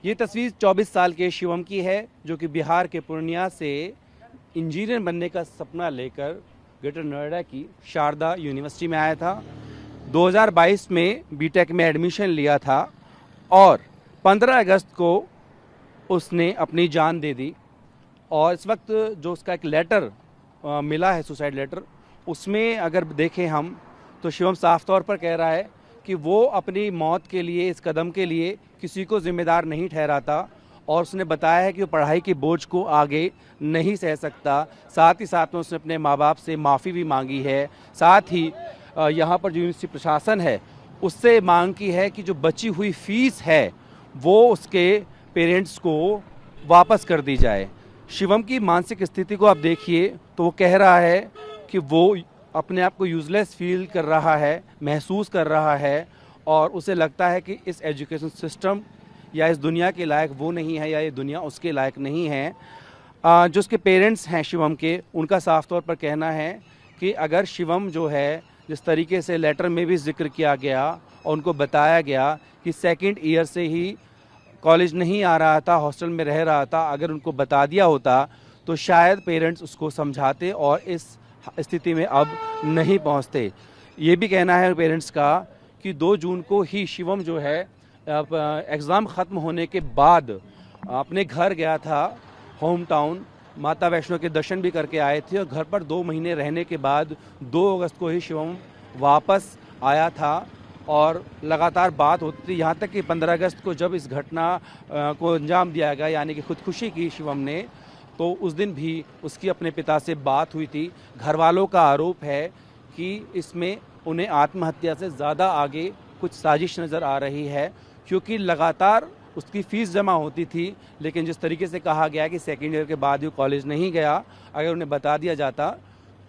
ये तस्वीर 24 साल के शिवम की है, जो कि बिहार के पूर्णिया से इंजीनियर बनने का सपना लेकर ग्रेटर नोएडा की शारदा यूनिवर्सिटी में आया था। 2022 में बीटेक में एडमिशन लिया था और 15 अगस्त को उसने अपनी जान दे दी। और इस वक्त जो उसका एक लेटर मिला है, सुसाइड लेटर, उसमें अगर देखें हम तो शिवम साफ तौर पर कह रहा है कि वो अपनी मौत के लिए, इस कदम के लिए किसी को जिम्मेदार नहीं ठहराता और उसने बताया है कि वो पढ़ाई के बोझ को आगे नहीं सह सकता। साथ ही साथ में उसने अपने माँ बाप से माफ़ी भी मांगी है। साथ ही यहाँ पर जो यूनिवर्सिटी प्रशासन है उससे मांग की है कि जो बची हुई फीस है वो उसके पेरेंट्स को वापस कर दी जाए। शिवम की मानसिक स्थिति को आप देखिए तो वो कह रहा है कि वो अपने आप को यूजलेस फील कर रहा है, महसूस कर रहा है और उसे लगता है कि इस एजुकेशन सिस्टम या इस दुनिया के लायक वो नहीं है या ये दुनिया उसके लायक नहीं है। जो उसके पेरेंट्स हैं शिवम के, उनका साफ तौर पर कहना है कि अगर शिवम जो है, जिस तरीके से लेटर में भी जिक्र किया गया और उनको बताया गया कि सेकंड ईयर से ही कॉलेज नहीं आ रहा था, हॉस्टल में रह रहा था, अगर उनको बता दिया होता तो शायद पेरेंट्स उसको समझाते और इस स्थिति में अब नहीं पहुंचते। ये भी कहना है पेरेंट्स का कि 2 जून को ही शिवम जो है एग्ज़ाम ख़त्म होने के बाद अपने घर गया था, होम टाउन। माता वैष्णो के दर्शन भी करके आए थे और घर पर 2 महीने रहने के बाद 2 अगस्त को ही शिवम वापस आया था और लगातार बात होती थी, यहाँ तक कि 15 अगस्त को जब इस घटना को अंजाम दिया गया, यानी कि खुदकुशी की शिवम ने, तो उस दिन भी उसकी अपने पिता से बात हुई थी। घर वालों का आरोप है कि इसमें उन्हें आत्महत्या से ज़्यादा आगे कुछ साजिश नज़र आ रही है, क्योंकि लगातार उसकी फ़ीस जमा होती थी, लेकिन जिस तरीके से कहा गया कि सेकेंड ईयर के बाद वो कॉलेज नहीं गया, अगर उन्हें बता दिया जाता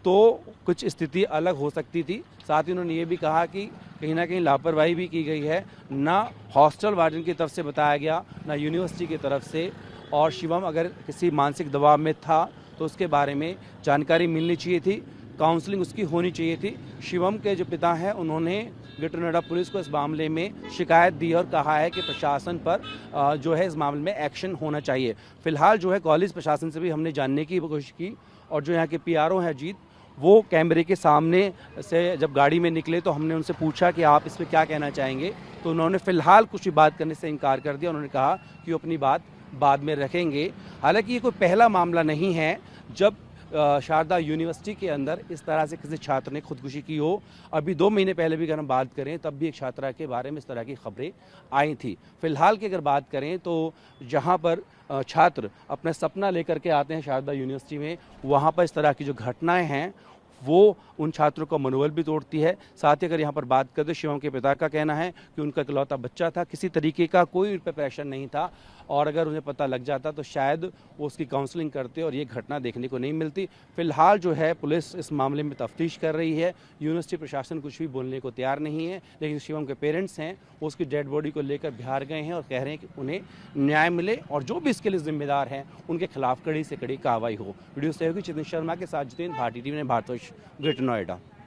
तो कुछ स्थिति अलग हो सकती थी। साथ ही उन्होंने ये भी कहा कि कहीं ना कहीं लापरवाही भी की गई है, ना हॉस्टल वार्डन की तरफ से बताया गया, ना यूनिवर्सिटी की तरफ से। और शिवम अगर किसी मानसिक दबाव में था तो उसके बारे में जानकारी मिलनी चाहिए थी, काउंसलिंग उसकी होनी चाहिए थी। शिवम के जो पिता हैं उन्होंने ग्रेटर नोएडा पुलिस को इस मामले में शिकायत दी और कहा है कि प्रशासन पर जो है इस मामले में एक्शन होना चाहिए। फिलहाल जो है कॉलेज प्रशासन से भी हमने जानने की कोशिश की और जो यहाँ के पीआरओ हैं अजीत, वो कैमरे के सामने से जब गाड़ी में निकले तो हमने उनसे पूछा कि आप इस पर क्या कहना चाहेंगे, तो उन्होंने फ़िलहाल कुछ भी बात करने से इनकार कर दिया। उन्होंने कहा कि वो अपनी बात बाद में रखेंगे। हालांकि ये कोई पहला मामला नहीं है जब शारदा यूनिवर्सिटी के अंदर इस तरह से किसी छात्र ने खुदकुशी की हो। अभी 2 महीने पहले भी अगर हम बात करें तब भी एक छात्रा के बारे में इस तरह की खबरें आई थी। फिलहाल की अगर बात करें तो जहां पर छात्र अपना सपना लेकर के आते हैं शारदा यूनिवर्सिटी में, वहां पर इस तरह की जो घटनाएं हैं वो उन छात्रों का मनोबल भी तोड़ती है। साथ ही अगर यहाँ पर बात करें तो शिवम के पिता का कहना है कि उनका इकलौता बच्चा था, किसी तरीके का कोई उन पर प्रेशर नहीं था और अगर उन्हें पता लग जाता तो शायद वो उसकी काउंसलिंग करते और ये घटना देखने को नहीं मिलती। फिलहाल जो है पुलिस इस मामले में तफ्तीश कर रही है। यूनिवर्सिटी प्रशासन कुछ भी बोलने को तैयार नहीं है, लेकिन शिवम के पेरेंट्स हैं वो उसकी डेड बॉडी को लेकर बिहार गए हैं और कह रहे हैं कि उन्हें न्याय मिले और जो भी इसके लिए जिम्मेदार हैं उनके खिलाफ कड़ी से कड़ी कार्रवाई हो। वीडियो सहयोगी चितन शर्मा के साथ जितेंद्र भारती टीवी ने, भारतवर्ष, ग्रेटर नोएडा।